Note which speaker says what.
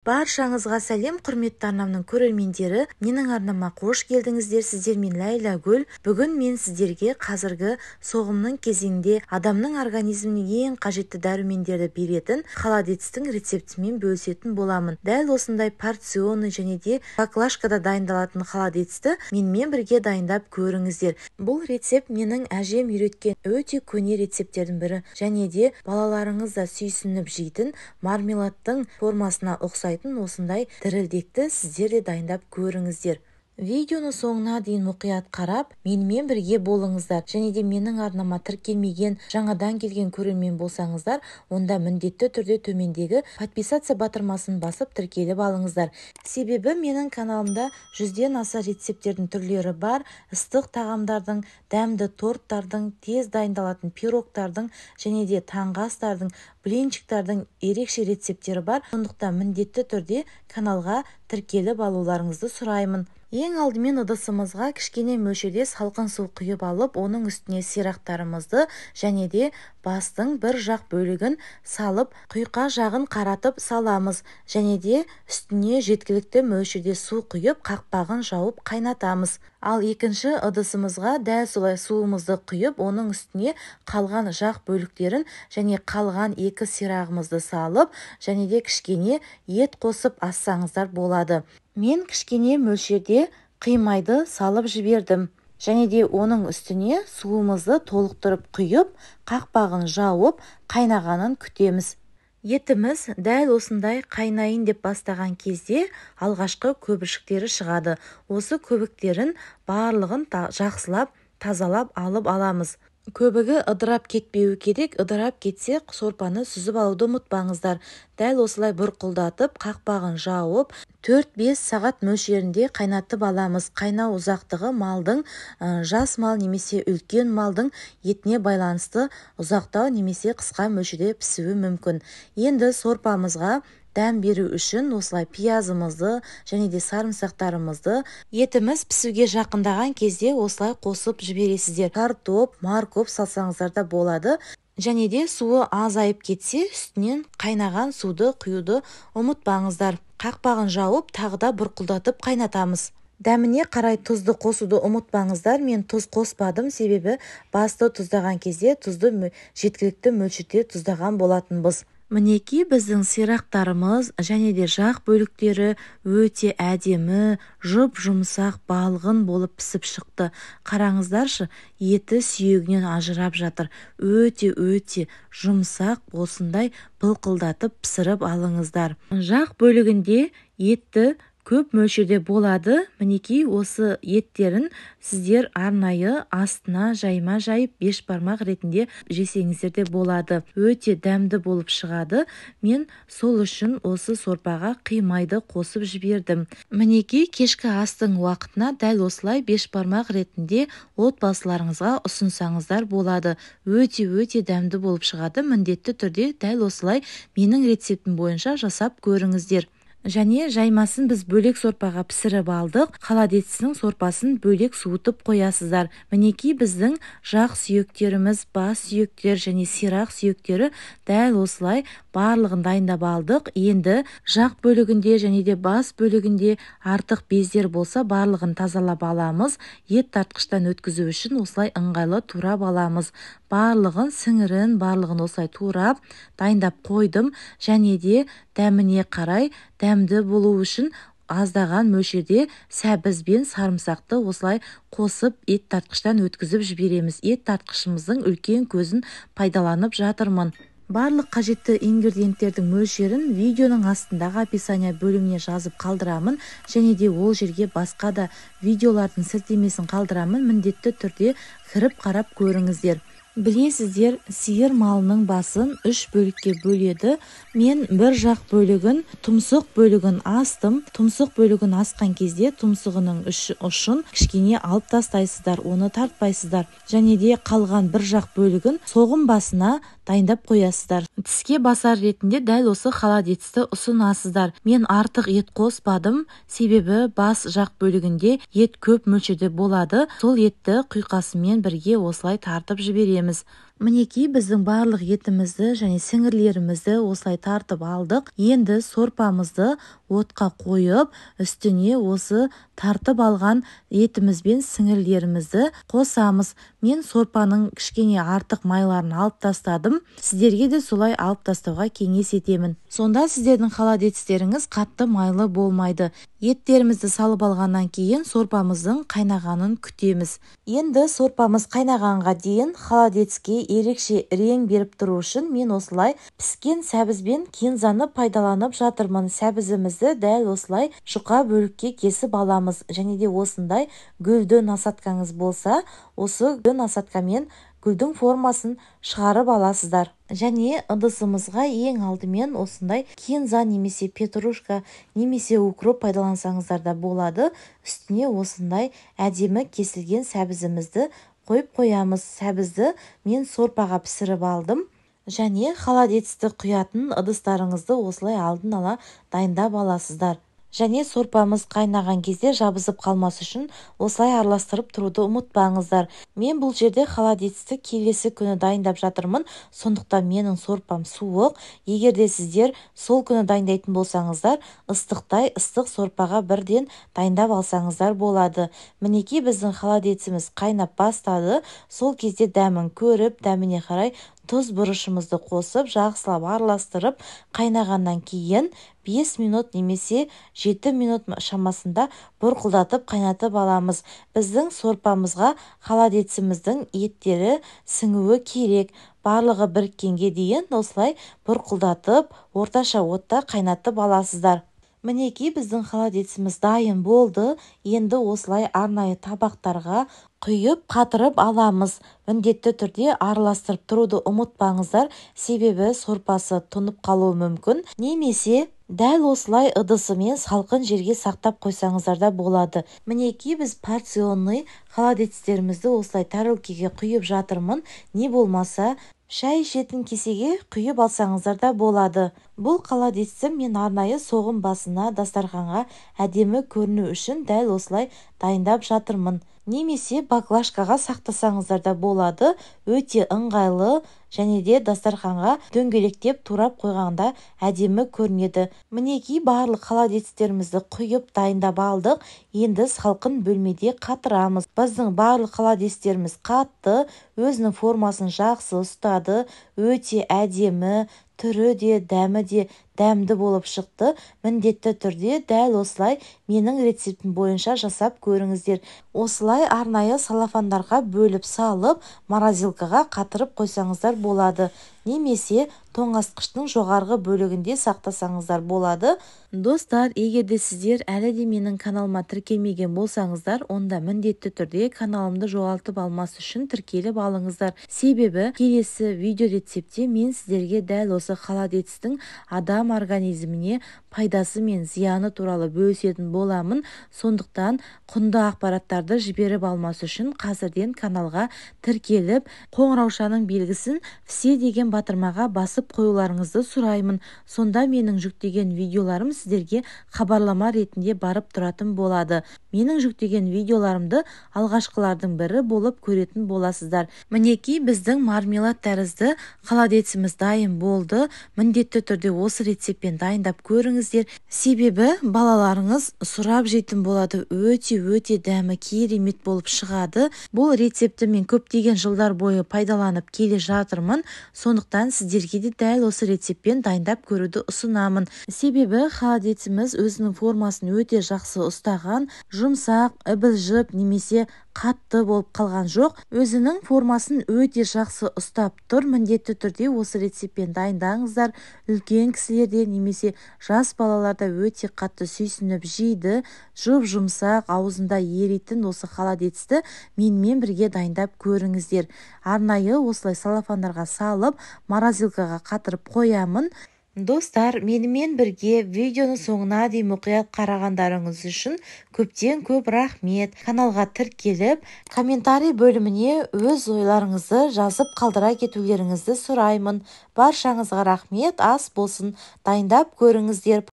Speaker 1: Баршаңызға сәлем, құрметті арнамның көрермендері. Менің арнама қош келдіңіздер. Сіздермен Ләйла Гүл. Бүгін мен сіздерге қазіргі соғымның кезеңінде адамның организміне ең қажетті дәрумендерді беретін холодецтің рецептімен бөлісетін боламын. Дәл осындай порционный және де баклажкада дайындалатын холодецті менімен бірге дайындап көріңіздер. Бұл рецепт менің әжем үйреткен өте көне рецепттердің бірі, және де балаларыңыз да сүйсініп жейтін мармеладтың формасына ұқсайтын осындай дірілдекті сіздер де дайындап көріңіздер. Видеоны соңына дейін мұқият қарап, менімен бірге болыңыздар. Және де менің арнама тіркелмеген, жаңадан келген көрермен болсаңыздар, онда міндетті түрде төмендегі подписаться батырмасын басып тіркеліп алыңыздар. Себебі менің каналымда 100-ден аса рецепттердің түрлері бар, ыстық тағамдардың, дәмді торттардың, тез дайындалатын пирогтардың және де таңғы астардың, блинчиктардың ерекше рецепттері бар. Сондықтан міндетті түрде каналға тіркеліп алуларыңызды сұраймын. Ең алдымен ыдысымызға кішкене мөлшерде салқын су құйып алып, оның үстіне сирақтарымызды және де бастың бір жақ бөлігін салып, құйқа жағын қаратып саламыз. Және де үстіне жеткілікті мөлшерде су құйып, қақпағын жауып қайнатамыз. Ал екінші ыдысымызға дәл солай суымызды құйып, оның үстіне қалған жақ бөліктерін және қалған екі сирағымызды салып, және де кішкене ет қосып ассаңыздар болады. Мен кішкене мөлшерде қимайды салып жібердім. Және де оның үстіне суымызды толықтырып құйып, қақпағын жауып, қайнағанын күтеміз. Етіміз дәл осындай қайнайын деп бастаған кезде алғашқы көбіршіктері шығады. Осы көбіктерін барлығын жақсылап, тазалап алып аламыз. Көбігі ыдырап кетпеуі керек. Ыдырап кетсе, сорпаны сүзіп алуды ұмытпаңыздар. Дәл осылай бұрқылдатып, қақпағын жауып, 4-5 сағат мөлшерінде қайнатып аламыз. Қайнау ұзақтығы малдың, жас мал немесе үлкен малдың етіне байланысты ұзақтау немесе қысқа мөлшерде пісуі мүмкін. Енді сорпамызға дәм беру үшін осылай пиязымызды және де сарымсақтарымызды етіміз пісуге жақындаған кезде осылай қосып жібересіздер. Картоп, морков салсаңыздар да болады. Және де суы азайып кетсе, үстінен қайнаған суды құюды ұмытпаңыздар. Қақпағын жауып, тағы да бұрқылдатып қайнатамыз. Дәміне қарай тұзды қосуды ұмытпаңыздар. Мен тұз қоспадым, себебі басты тұздаған кезде тұзды жеткілікті мөлшерде тұздаған болатынбыз. Мінеки біздің сирақтарымыз және де жақ бөліктері өте әдемі, жұп-жұмсақ, балғын болып пісіп шықты. Қараңыздаршы, еті сүйегінен ажырап жатыр. Өте жұмсақ, осындай былқылдатып пісіріп алыңыздар. Жақ бөлігінде етті көп мөлшерде болады. Мінеки осы еттерін сіздер арнайы астына жайма жайып бешбармақ ретінде жесеңіздер де болады. Өте дәмді болып шығады. Мен сол үшін осы сорпаға қимайды қосып жібердім. Мінеки кешкі астың уақытына дәл осылай бешбармақ ретінде отбасыларыңызға ұсынсаңыздар болады. Өте дәмді болып шығады. Міндетті түрде дәл осылай менің рецептім бойынша жасап көріңіздер. Және жаймасын біз бөлек сорпаға пісіріп алдық. Холодецтің сорпасын бөлек суытып қоясыздар. Мінеки біздің жақ сүйектеріміз, бас сүйектер және сирақ сүйектері дәл осылай барлығын дайындап алдық. Енді жақ бөлігінде және де бас бөлігінде артық бездер болса, барлығын тазалап аламыз. Ет тартқыштан өткізу үшін осылай ыңғайлы турап аламыз. Барлығын сіңірін, барлығын осылай турап дайындап қойдым. Және де дәміне қарай дәмді болу үшін аздаған мөлшерде сәбіз бен сарымсақты осылай қосып ет тартқыштан өткізіп жібереміз. Ет тартқышымыздың үлкен көзін пайдаланып жатырмын. Барлық қажетті ингредиенттердің мөлшерін видеоның астындағы описание бөліміне жазып қалдырамын. Және де ол жерге басқа да видеолардың сілтемесін қалдырамын. Міндетті түрде кіріп қарап көріңіздер. Білесіздер, сиыр малының басын 3 бөлікке бөледі. Мен бір жақ бөлігін, тұмсық бөлігін астым. Тұмсық бөлігін асқан кезде тұмсығының ұшын кішкене алып тастайсыздар, оны тартпайсыздар. Және де қалған бір жақ бөлігін соғым басына дайындап қоясыздар. Тіске басар ретінде дәл осы холодецті ұсынасыздар. Мен артық ет қоспадым, себебі бас жақ бөлігінде ет көп мөлшерде болады. Сол етті құйқасымен бірге осылай тартып жібереміз. Мінекей біздің барлық етімізді және сіңірлерімізді осылай тартып алдық. Енді сорпамызды отқа қойып, үстіне осы тартып алған етіміз бен сіңірлерімізді қосамыз. Мен сорпаның кішкене артық майларын алып тастадым. Сіздерге де солай алып тастауға кеңес етемін. Сонда сіздердің холодецтеріңіз қатты майлы болмайды. Еттерімізді салып алғаннан кейін сорпамыздың қайнағанын күтеміз. Енді сорпамыз қайнағанға дейін холодецке ерекше рең беріп тұру үшін мен осылай піскен сәбіз бен кинзаны пайдаланып жатырмын. Сәбізімізді дәл осылай жұқа бөлікке кесіп аламыз. Және де осындай гүлді насаткаңыз болса, осы гүлді насаткамен гүлдің формасын шығарып аласыздар. Және ыдысымызға ең алдымен осындай кинза немесе петрушка немесе укроп пайдалансаңыздар да болады. Үстіне осындай әдемі кесілген сәбізімізді қойып қоямыз. Сәбізді мен сорпаға пісіріп алдым. Және холодецті құятын ыдыстарыңызды осылай алдын ала дайындап аласыздар. Және сорпамыз қайнаған кезде жабысып қалмас үшін осылай араластырып тұруды ұмытпаңыздар. Мен бұл жерде холодецті келесі күні дайындап жатырмын, сондықтан менің сорпам суық. Егер де сіздер сол күні дайындайтын болсаңыздар, ыстықтай ыстық сорпаға бірден дайындап алсаңыздар болады. Мінекей біздің холодеціміз қайнап бастады. Сол кезде дәмін көріп, дәміне қарай тұз бұрышымызды қосып, жақсылап араластырып, қайнағаннан кейін 5 минут немесе 7 минут шамасында бұрқылдатып қайнатып аламыз. Біздің сорпамызға холодеціміздің еттері сіңуі керек. Барлығы біріккенге дейін осылай бұрқылдатып, орташа отта қайнатып аласыздар. Мінекей біздің холодеціміз дайын болды. Енді осылай арнайы табақтарға құйып қатырып аламыз. Міндетті түрде араластырып тұруды ұмытпаңыздар, себебі сорпасы тұнып қалуы мүмкін. Немесе дәл осылай ыдысымен салқын жерге сақтап қойсаңыздар да болады. Мінекей біз порционный холодецтерімізді осылай тәрелкеге құйып жатырмын. Не болмаса шай ішетін кесеге құйып алсаңыздар да болады. Бұл холодецті мен арнайы соғым басына, дастарханға әдемі көріну үшін дәл осылай дайындап жатырмын. Немесе баклажкаға сақтасаңыздар да болады. Өте ыңғайлы және де дастарханға дөңгелектеп турап қойғанда әдемі көрінеді. Мінекей барлық холодецтерімізді құйып дайындап алдық. Енді салқын бөлмеде қатырамыз. Біздің барлық холодецтеріміз қатты, өзінің формасын жақсы ұстады. Өте әдемі, түрі де, дәмі де дәмді болып шықты. Міндетті түрде дәл осылай менің рецептім бойынша жасап көріңіздер. Осылай арнайы салафандарға бөліп салып, морозилкаға қатырып қойсаңыздар болады. Немесе тоңазытқыштың жоғарғы бөлігінде сақтасаңыздар болады. Достар, егер де сіздер әлі де менің каналыма тіркелмеген болсаңыздар, онда міндетті түрде каналымды жоғалтып алмас үшін тіркеліп алыңыздар. Себебі келесі видео рецепте мен сіздерге дәл осы холодецтің адам организміне пайдасы мен зияны туралы бөлісетін боламын. Сондықтан құнды ақпараттарды жіберіп алмас үшін қазірден каналға тіркеліп, қоңыраушаның белгісін все деген батырмаға басып қоюларыңызды сұраймын. Сонда менің жүктеген видеоларым сіздерге хабарлама ретінде барып тұратын болады. Менің жүктеген видеоларымды алғашқылардың бірі болып көретін боласыздар. Мінекей біздің мармелад тәрізді холодеціміз дайын болды. Міндетті түрде осы рецептпен дайындап көріңіздер. Себебі балаларыңыз сұрап жейтін болады. Өте дәмі керемет болып шығады. Бұл рецепті мен көптеген жылдар бойы пайдаланып келе жатырмын. Сондықтан сіздерге де дәл осы рецептпен дайындап көруді ұсынамын. Себебі холодеціміз өзінің формасын өте жақсы ұстаған, жұмсақ, ібілжіп немесе қатты болып қалған жоқ. Өзінің формасын өте жақсы ұстап тұр. Міндетті түрде осы рецептпен дайындаңыздар. Үлкен кісілерде немесе жас балаларда өте қатты сүйсініп жейді. Жұмсақ, аузында еритін осы холодецті менімен бірге дайындап көріңіздер. Арнайы осылай салафандарға салып, морозилкаға қатырып қоямын. Достар, менімен бірге видеоны соңына дейін мұқият қарағандарыңыз үшін көптен көп рахмет. Каналға тіркеліп, комментарий бөліміне өз ойларыңызды жазып қалдыра кетулеріңізді сұраймын. Баршаңызға рахмет, ас болсын, дайындап көріңіздер.